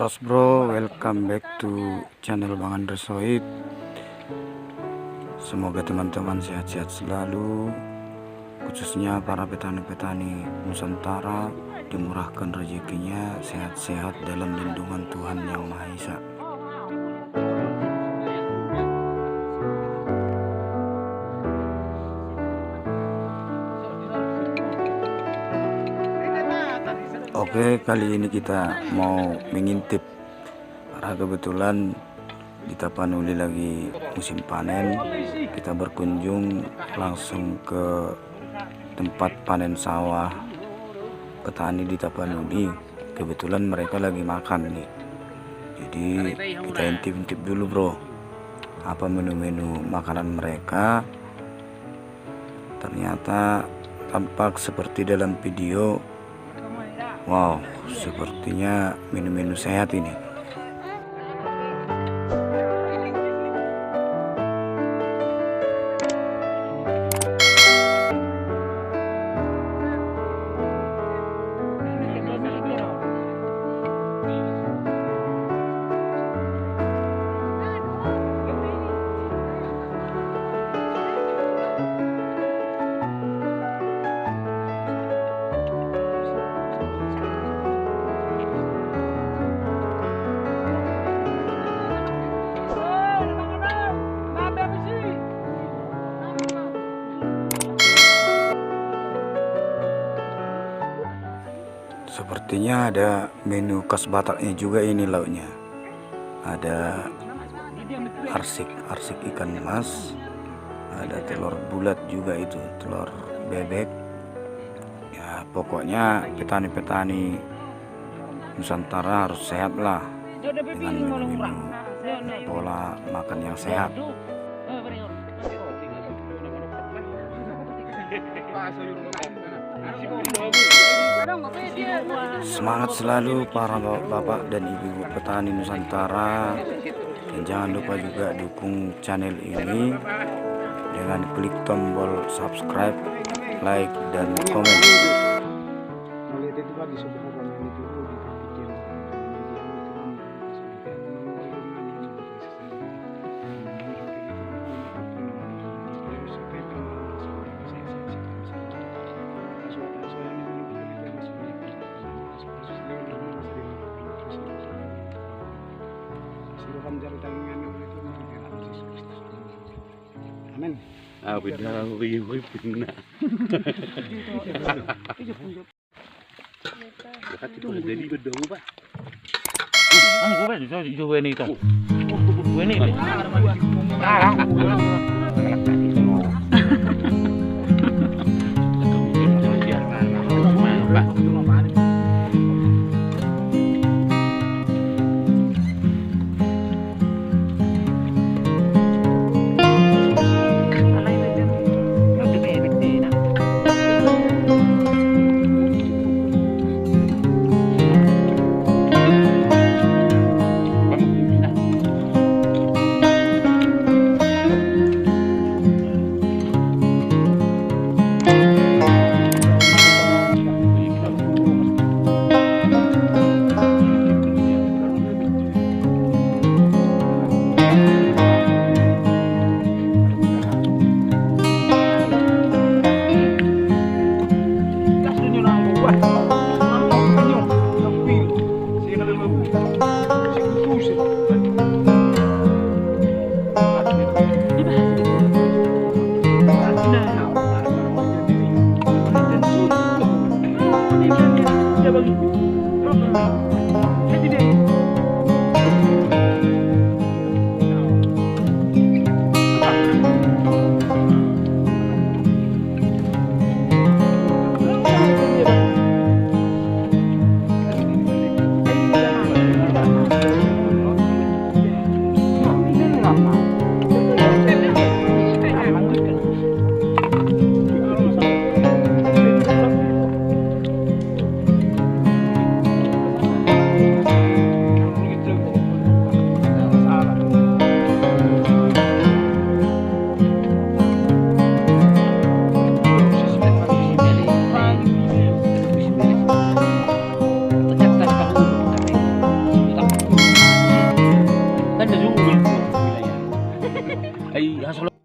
Pros bro, welcome back to channel Bang Andre Soid. Semoga teman-teman sehat-sehat selalu, khususnya para petani-petani Nusantara dimurahkan rezekinya, sehat-sehat dalam lindungan Tuhan Yang Maha Esa. Oke, kali ini kita mau mengintip karena kebetulan di Tapanuli lagi musim panen. Kita berkunjung langsung ke tempat panen sawah petani di Tapanuli. Kebetulan mereka lagi makan nih, jadi kita intip-intip dulu bro, apa menu-menu makanan mereka. Ternyata tampak seperti dalam video. Wow, sepertinya menu-menu sehat ini. Sepertinya ada menu khas Bataknya juga ini lauknya. Ada arsik ikan mas, ada telur bulat juga, itu telur bebek. Ya pokoknya petani-petani Nusantara harus sehat lah dengan menu-menu pola makan yang sehat. Semangat selalu para bapak dan ibu-ibu petani Nusantara, dan jangan lupa juga dukung channel ini dengan klik tombol subscribe, like, dan komen. Amin. Benar, benar. Itu jadi bedong pak. Gue bisa coba ini tuh. Gue ini.